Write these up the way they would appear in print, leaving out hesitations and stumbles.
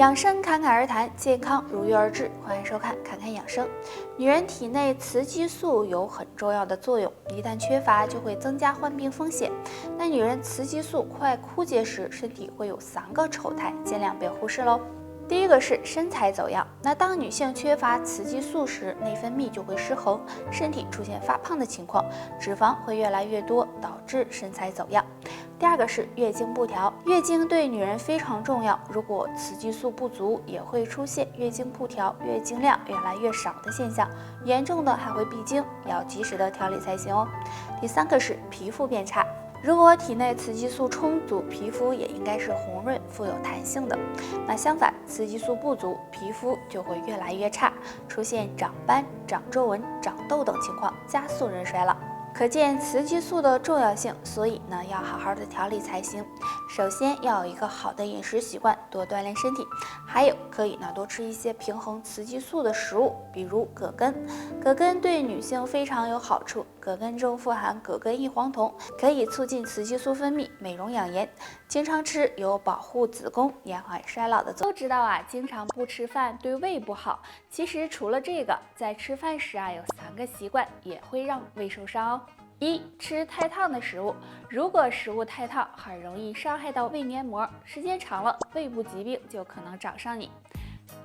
养生侃侃而谈，健康如约而至。欢迎收看侃侃养生。女人体内雌激素有很重要的作用，一旦缺乏就会增加患病风险。那女人雌激素快枯竭时，身体会有3个丑态，尽量别忽视喽。第一个是身材走样。那当女性缺乏雌激素时，内分泌就会失衡，身体出现发胖的情况，脂肪会越来越多，导致身材走样。第二个是月经不调。月经对女人非常重要，如果雌激素不足，也会出现月经不调、月经量越来越少的现象，严重的还会闭经，要及时的调理才行哦。第三个是皮肤变差。如果体内雌激素充足，皮肤也应该是红润、富有弹性的。那相反，雌激素不足，皮肤就会越来越差，出现长斑、长皱纹、长痘等情况，加速人衰了。可见雌激素的重要性，所以呢要好好的调理才行。首先要有一个好的饮食习惯，多锻炼身体，还有可以呢多吃一些平衡雌激素的食物，比如葛根。葛根对女性非常有好处，葛根中富含葛根异黄酮，可以促进雌激素分泌，美容养颜。经常吃有保护子宫、延缓衰老的作用。都知道啊，经常不吃饭对胃不好。其实除了这个，在吃饭时啊有3个习惯也会让胃受伤哦。1. 吃太烫的食物。如果食物太烫，很容易伤害到胃黏膜，时间长了，胃部疾病就可能找上你。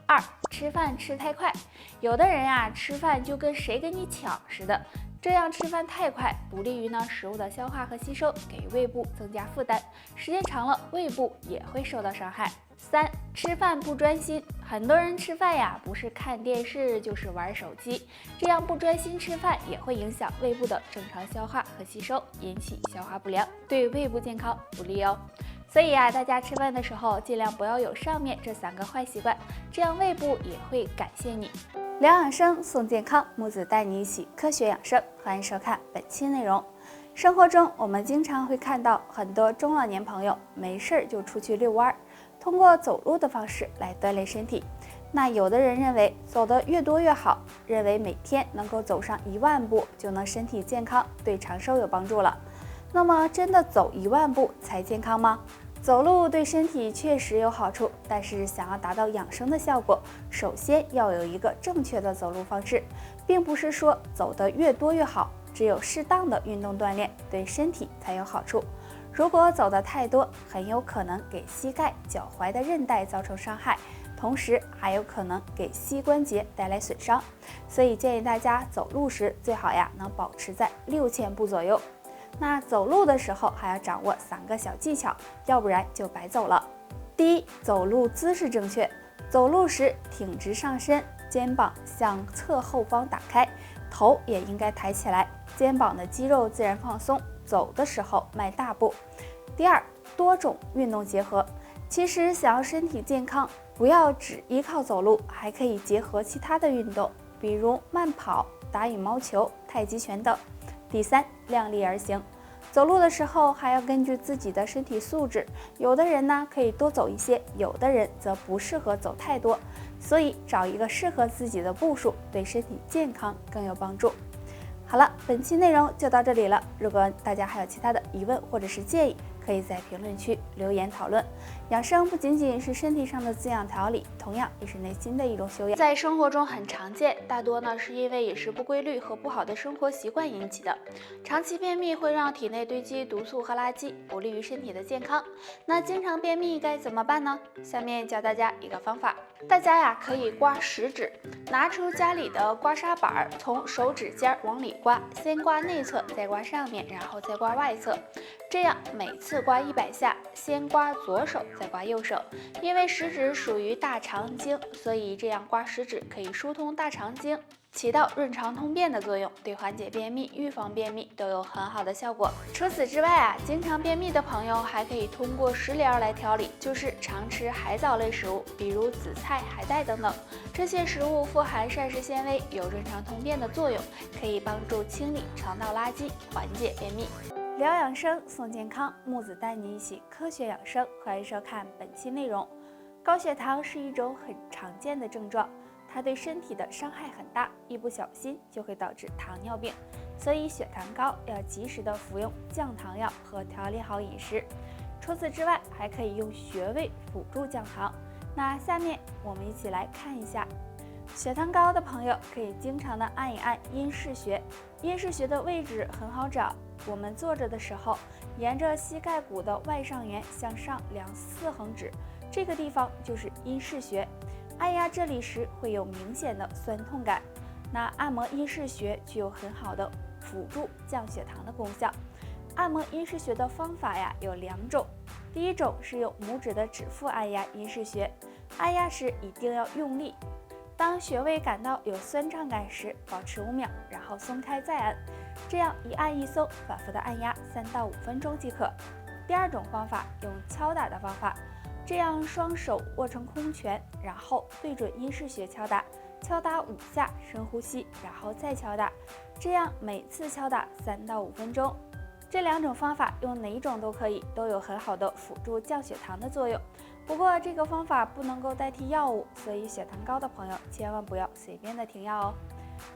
2. 吃饭吃太快。有的人呀，吃饭就跟谁跟你抢似的，这样吃饭太快，不利于食物的消化和吸收，给胃部增加负担，时间长了，胃部也会受到伤害。3. 吃饭不专心。很多人吃饭呀，不是看电视就是玩手机，这样不专心吃饭也会影响胃部的正常消化和吸收，引起消化不良，对胃部健康不利哦。所以大家吃饭的时候尽量不要有上面这3个坏习惯，这样胃部也会感谢你。聊养生送健康，木子带你一起科学养生。欢迎收看本期内容。生活中我们经常会看到很多中老年朋友没事就出去遛弯，通过走路的方式来锻炼身体。那有的人认为走得越多越好，认为每天能够走上1万步就能身体健康，对长寿有帮助了。那么真的走1万步才健康吗？走路对身体确实有好处，但是想要达到养生的效果，首先要有一个正确的走路方式，并不是说走得越多越好，只有适当的运动锻炼对身体才有好处。如果走得太多，很有可能给膝盖、脚踝的韧带造成伤害，同时还有可能给膝关节带来损伤。所以建议大家走路时最好能保持在6000步左右。那走路的时候还要掌握3个小技巧，要不然就白走了。第一，走路姿势正确。走路时挺直上身，肩膀向侧后方打开，头也应该抬起来，肩膀的肌肉自然放松，走的时候迈大步。第二，多种运动结合。其实想要身体健康，不要只依靠走路，还可以结合其他的运动，比如慢跑、打羽毛球、太极拳等。第三，量力而行。走路的时候还要根据自己的身体素质，有的人呢可以多走一些，有的人则不适合走太多，所以找一个适合自己的步数，对身体健康更有帮助。好了，本期内容就到这里了。如果大家还有其他的疑问或者是建议，可以在评论区留言讨论。养生不仅仅是身体上的滋养调理，同样也是内心的一种修养，在生活中很常见，大多呢是因为饮食不规律和不好的生活习惯引起的。长期便秘会让体内堆积毒素和垃圾，不利于身体的健康。那经常便秘该怎么办呢？下面教大家一个方法，大家可以刮食指，拿出家里的刮痧板，从手指尖往里刮，先刮内侧，再刮上面，然后再刮外侧。这样每次刮100下，先刮左手，再刮右手。因为食指属于大肠经，所以这样刮食指可以疏通大肠经，起到润肠通便的作用，对缓解便秘、预防便秘都有很好的效果。除此之外经常便秘的朋友还可以通过食疗来调理，就是常吃海藻类食物，比如紫菜、海带等等。这些食物富含膳食纤维，有润肠通便的作用，可以帮助清理肠道垃圾，缓解便秘。聊养生送健康，木子带你一起科学养生。欢迎收看本期内容。高血糖是一种很常见的症状，它对身体的伤害很大，一不小心就会导致糖尿病。所以血糖高要及时的服用降糖药和调理好饮食。除此之外，还可以用穴位辅助降糖。那下面我们一起来看一下，血糖高的朋友可以经常的按一按阴市穴。阴市穴的位置很好找，我们坐着的时候，沿着膝盖骨的外上缘向上量4横指，这个地方就是阴市穴。按压这里时会有明显的酸痛感。那按摩阴市穴具有很好的辅助降血糖的功效。按摩阴市穴的方法呀有2种，第一种是用拇指的指腹按压阴市穴，按压时一定要用力。当穴位感到有酸胀感时，保持5秒，然后松开再按，这样一按一松，反复的按压3到5分钟即可。第二种方法用敲打的方法，这样双手握成空拳，然后对准阴市穴敲打，敲打5下，深呼吸，然后再敲打，这样每次敲打3到5分钟。这2种方法用哪种都可以，都有很好的辅助降血糖的作用。不过这个方法不能够代替药物，所以血糖高的朋友千万不要随便的停药哦。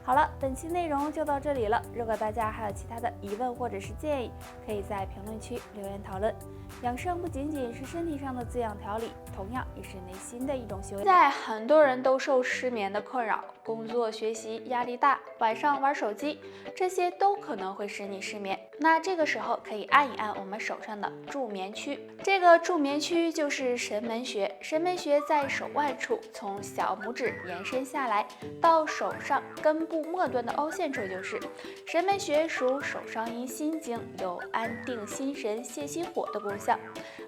好了，本期内容就到这里了。如果大家还有其他的疑问或者是建议，可以在评论区留言讨论。养生不仅仅是身体上的滋养调理，同样也是内心的一种修炼。现在很多人都受失眠的困扰，工作学习压力大，晚上玩手机，这些都可能会使你失眠。那这个时候可以按一按我们手上的助眠区，这个助眠区就是神门穴。神门穴在手腕处，从小拇指延伸下来到手上根部末端的凹陷处就是神门穴，属手少阴心经，有安定心神、泻心火的功效。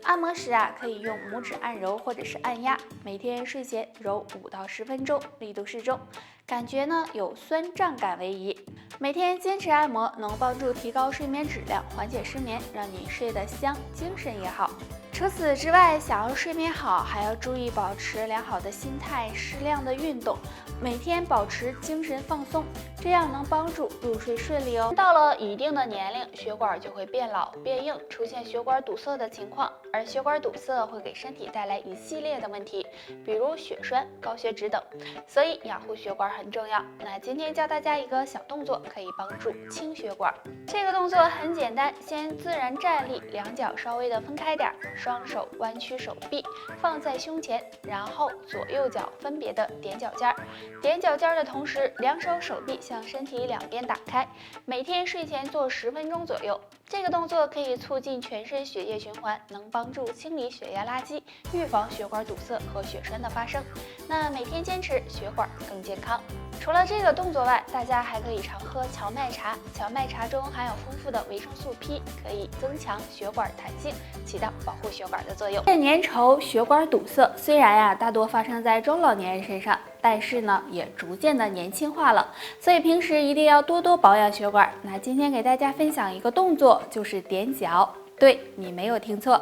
按摩时可以用拇指按揉或者是按压，每天睡前揉5到10分钟，力度适中，感觉呢有酸胀感为宜。每天坚持按摩能帮助提高睡眠质量，缓解失眠，让你睡得香，精神也好。除此之外，想要睡眠好，还要注意保持良好的心态，适量的运动，每天保持精神放松，这样能帮助入睡顺利哦。到了一定的年龄，血管就会变老变硬，出现血管堵塞的情况，而血管堵塞会给身体带来一系列的问题，比如血栓、高血脂等，所以养护血管很重要。那今天教大家一个小动作，可以帮助清血管。这个动作很简单，先自然站立，2脚稍微的分开点，双手弯曲手臂放在胸前，然后左右脚分别的踮脚尖，踮脚尖的同时，2手手臂向身体两边打开。每天睡前做10分钟左右。这个动作可以促进全身血液循环，能帮助清理血液垃圾，预防血管堵塞和血栓的发生。那每天坚持，血管更健康。除了这个动作外，大家还可以常喝荞麦茶。荞麦茶中含有丰富的维生素 P， 可以增强血管弹性，起到保护血管的作用。粘稠、血管堵塞虽然大多发生在中老年人身上，但是呢也逐渐的年轻化了，所以平时一定要多多保养血管。那今天给大家分享一个动作，就是踮脚。对，你没有听错。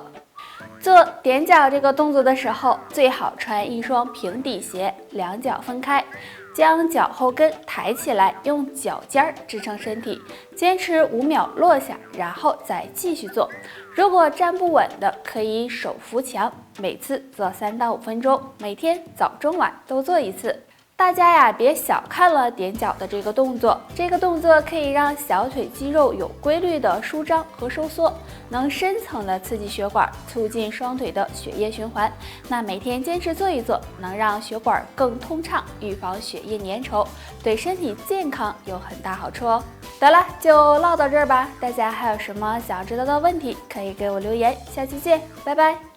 做踮脚这个动作的时候，最好穿一双平底鞋，2脚分开，将脚后跟抬起来，用脚尖支撑身体，坚持5秒落下，然后再继续做。如果站不稳的，可以手扶墙，每次做3到5分钟，每天早中晚都做一次。大家别小看了踮脚的这个动作，这个动作可以让小腿肌肉有规律的舒张和收缩，能深层的刺激血管，促进双腿的血液循环。那每天坚持做一做，能让血管更通畅，预防血液粘稠，对身体健康有很大好处哦。得了，就唠到这儿吧。大家还有什么想知道的问题，可以给我留言。下期见，拜拜。